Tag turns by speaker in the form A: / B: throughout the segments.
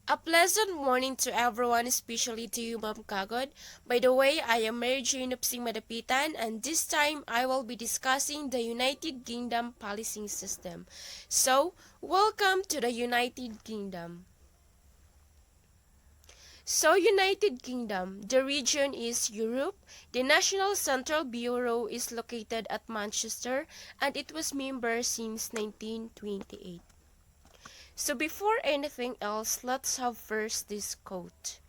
A: A pleasant morning to everyone, especially to you, Ma'am Kagod. By the way, I am Mary Jane of Madapitan, and this time I will be discussing the United Kingdom policing system. So, welcome to the United Kingdom. So, United Kingdom, the region is Europe. The National Central Bureau is located at Manchester, and it was member since 1928. So before anything else, let's have first this quote.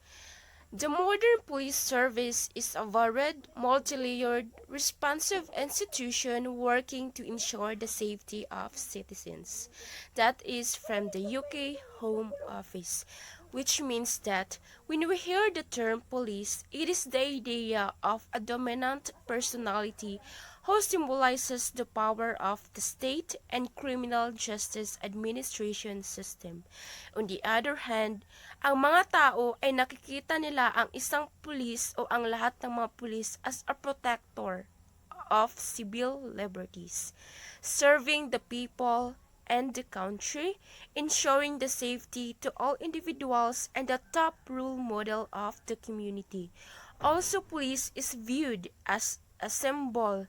A: The modern police service is a varied, multi-layered, responsive institution working to ensure the safety of citizens. That is from the UK Home Office, which means that when we hear the term police, it is the idea of a dominant personality who symbolizes the power of the state and criminal justice administration system. On the other hand, ang mga tao ay nakikita nila ang isang pulis o ang lahat ng mga pulis as a protector of civil liberties, serving the people and the country, ensuring the safety to all individuals and the top role model of the community. Also, police is viewed as a symbol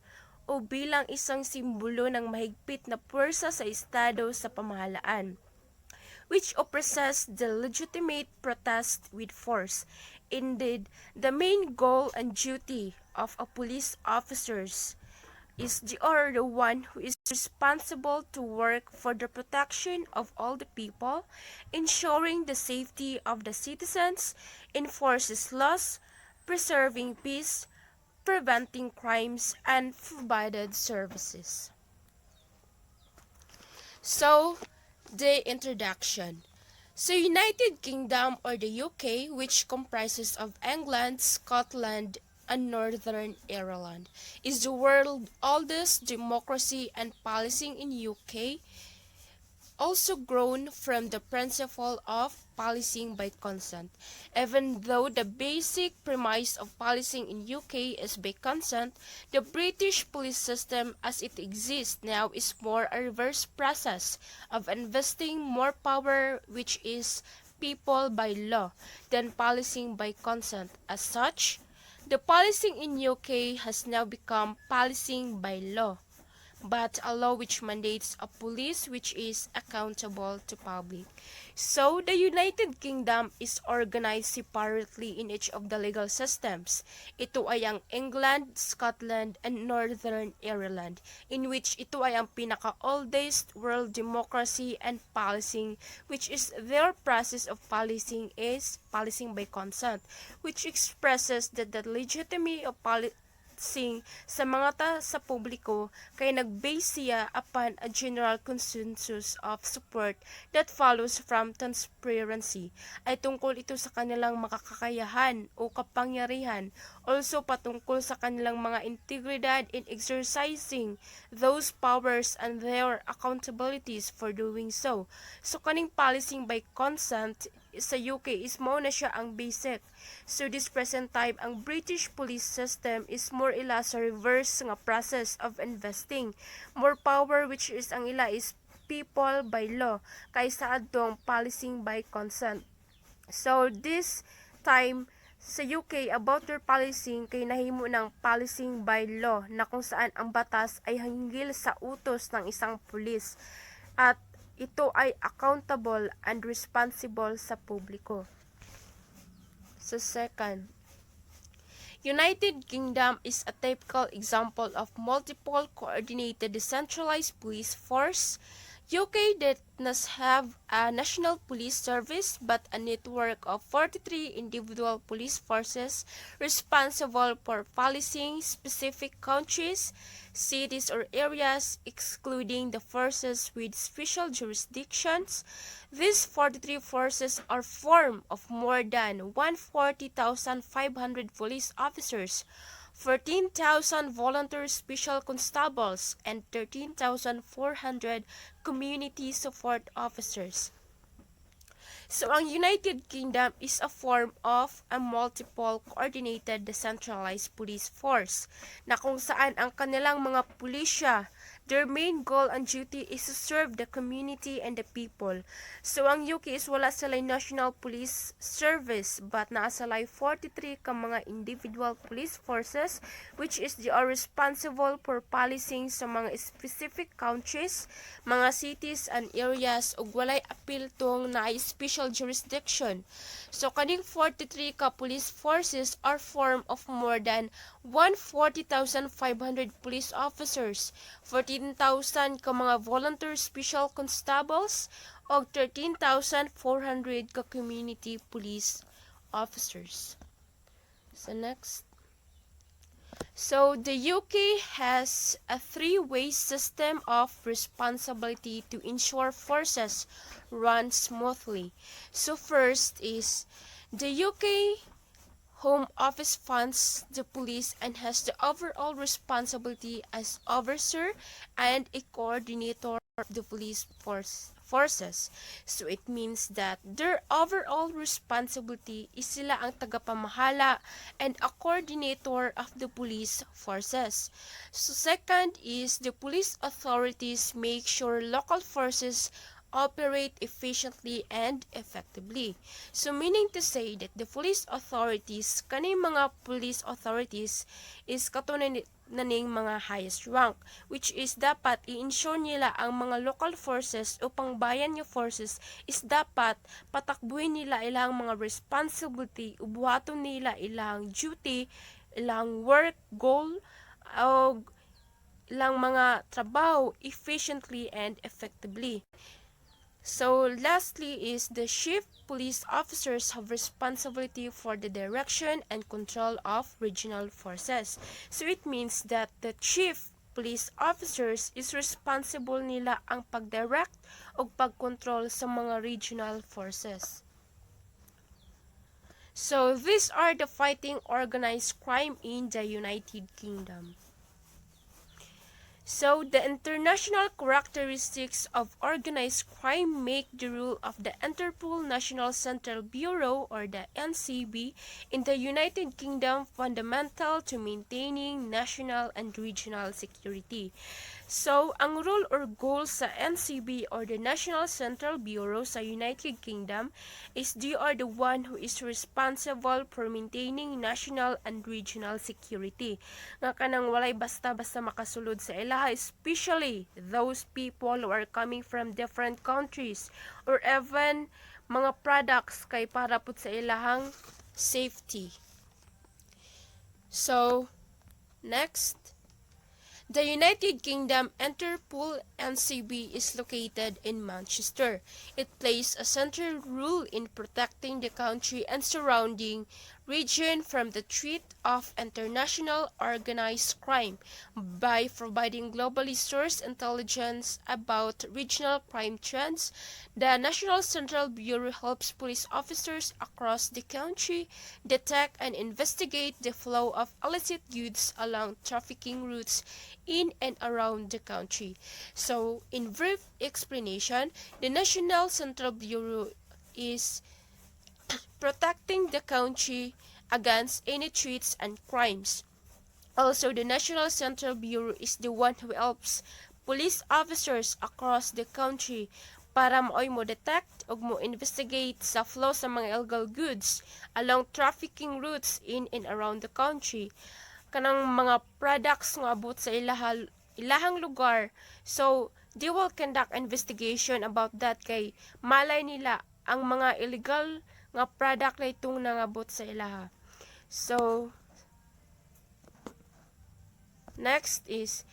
A: o bilang isang simbolo ng mahigpit na puwersa sa estado sa pamahalaan, which oppresses the legitimate protest with force. Indeed, the main goal and duty of a police officers is the one who is responsible to work for the protection of all the people, ensuring the safety of the citizens, enforces laws, preserving peace, preventing crimes, and provided services. So, the introduction. So, United Kingdom or the UK, which comprises of England, Scotland, and Northern Ireland, is the world's oldest democracy, and policing in UK also grown from the principle of policing by consent. Even though the basic premise of policing in UK is by consent, the British police system as it exists now is more a reverse process of investing more power, which is people by law, than policing by consent. As such, the policing in UK has now become policing by law, but a law which mandates a police which is accountable to public. So, the United Kingdom is organized separately in each of the legal systems. Ito ay ang England, Scotland, and Northern Ireland, in which ito ay ang pinaka-oldest world democracy, and policing, which is their process of policing, is policing by consent, which expresses that the legitimacy of sa mga sa publiko kay nag-base siya upon a general consensus of support that follows from transparency, ay tungkol ito sa kanilang makakakayahan o kapangyarihan, also patungkol sa kanilang mga integridad in exercising those powers and their accountabilities for doing so. So kaning policing by consent sa UK is mo na siya ang basic. So this present time, ang British police system is more ila sa reverse nga process of investing more power, which is ang ila is people by law kaysa adtong policing by consent. So this time sa UK about their policing kay nahimo ng policing by law na kung saan ang batas ay hinggil sa utos ng isang pulis at ito ay accountable and responsible sa publiko. So second, United Kingdom is a typical example of multiple coordinated decentralized police force. UK does not have a national police service but a network of 43 individual police forces responsible for policing specific countries, cities or areas, excluding the forces with special jurisdictions. These 43 forces are formed of more than 140,500 police officers, 14,000 volunteer special constables, and 13,400 community support officers. So, ang United Kingdom is a form of a multiple coordinated decentralized police force na kung saan ang kanilang mga pulisya Their main goal and duty is to serve the community and the people. So ang UK is wala salay national police service but naa salay 43 ka mga individual police forces which is they are responsible for policing sa mga specific countries, mga cities and areas ug walay appeal tong na special jurisdiction. So kaning 43 ka police forces are formed of more than 140,500 police officers, 14,000 ka mga volunteer special constables, o 13,400 ka community police officers. So next. So the UK has a three-way system of responsibility to ensure forces run smoothly. So first is the UK Home Office funds the police and has the overall responsibility as overseer and a coordinator of the police forces. So it means that their overall responsibility is sila ang tagapamahala and a coordinator of the police forces. So second is the police authorities make sure local forces operate efficiently and effectively. So meaning to say that the police authorities, kaning mga police authorities is katunay naning mga highest rank, which is dapat i-ensure nila ang mga local forces o pangbayan nga forces is dapat patakbuhin nila ilang mga responsibility, ubuhaton nila ilang duty, ilang work goal, o ilang mga trabaho efficiently and effectively. So lastly is the chief police officers have responsibility for the direction and control of regional forces. So it means that the chief police officers is responsible nila ang pag-direct o pag-control sa mga regional forces. So these are the fighting organized crime in the United Kingdom. So, the international characteristics of organized crime make the role of the Interpol National Central Bureau or the NCB in the United Kingdom fundamental to maintaining national and regional security. So, ang role or goal sa NCB or the National Central Bureau sa United Kingdom is they are the one who is responsible for maintaining national and regional security. Nga kanang walay basta-basta makasulod sa ilaha, especially those people who are coming from different countries or even mga products kay para pud sa ilahang safety. So, next. The United Kingdom Interpol NCB is located in Manchester. It plays a central role in protecting the country and surrounding region from the threat of international organized crime by providing globally sourced intelligence about regional crime trends. The National Central Bureau helps police officers across the country detect and investigate the flow of illicit goods along trafficking routes in and around the country. So, in brief explanation, the National Central Bureau is protecting the country against any threats and crimes. Also, the National Central Bureau is the one who helps police officers across the country para mo detect o mo investigate sa flow sa mga illegal goods along trafficking routes in and around the country. Kanang mga products nga abot sa ilahang lugar. So, they will conduct investigation about that kay malay nila ang mga illegal nga product na itong nangabot sa ilaha. So, next is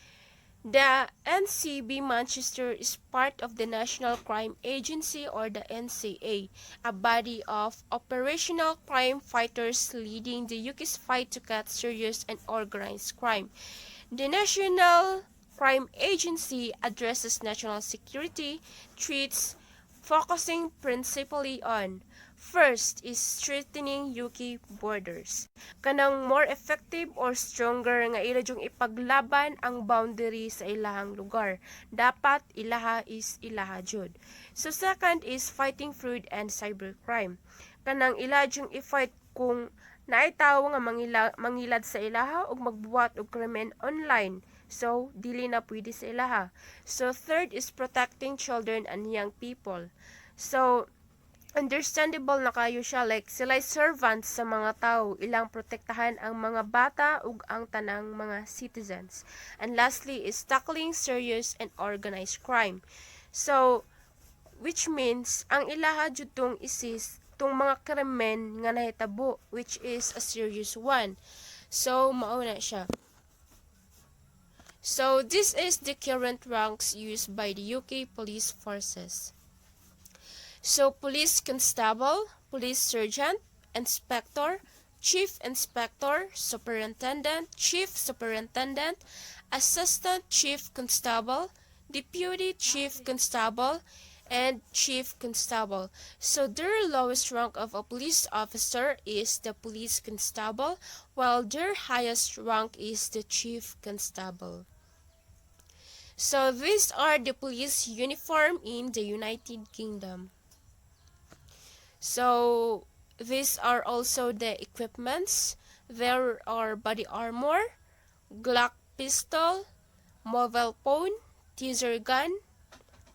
A: the NCB Manchester is part of the National Crime Agency or the NCA, a body of operational crime fighters leading the UK's fight to cut serious and organized crime. The National Crime Agency addresses national security threats, focusing principally on first is strengthening UK borders. Kanang more effective or stronger nga ila jung ipaglaban ang boundary sa ilahang lugar. Dapat ilaha is ilaha jud. So second is fighting fraud and cybercrime. Kanang ila jung i-fight kung naitaw nga mangilad sa ilaha ug magbuwat og krimen online So, dili na pwede sa ilaha. So, third is protecting children and young people. So, understandable na kayo siya, like sila'y servants sa mga tao, ilang protektahan ang mga bata ug ang tanang mga citizens. And lastly is tackling serious and organized crime. So, which means ang ilaha jud tong isis tong mga krimen nga nahitabo, which is a serious one. So, mao na siya. So, this is the current ranks used by the UK police forces. So, police constable, police sergeant, inspector, chief inspector, superintendent, chief superintendent, assistant chief constable, deputy chief constable, and chief constable. So, their lowest rank of a police officer is the police constable, while their highest rank is the chief constable. So, these are the police uniform in the United Kingdom. So, these are also the equipments. There are body armor, Glock pistol, mobile phone, teaser gun,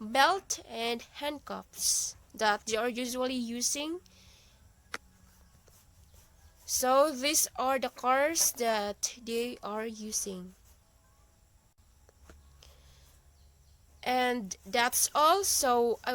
A: belt, and handcuffs that they are usually using. So, these are the cars that they are using. And that's all. So, I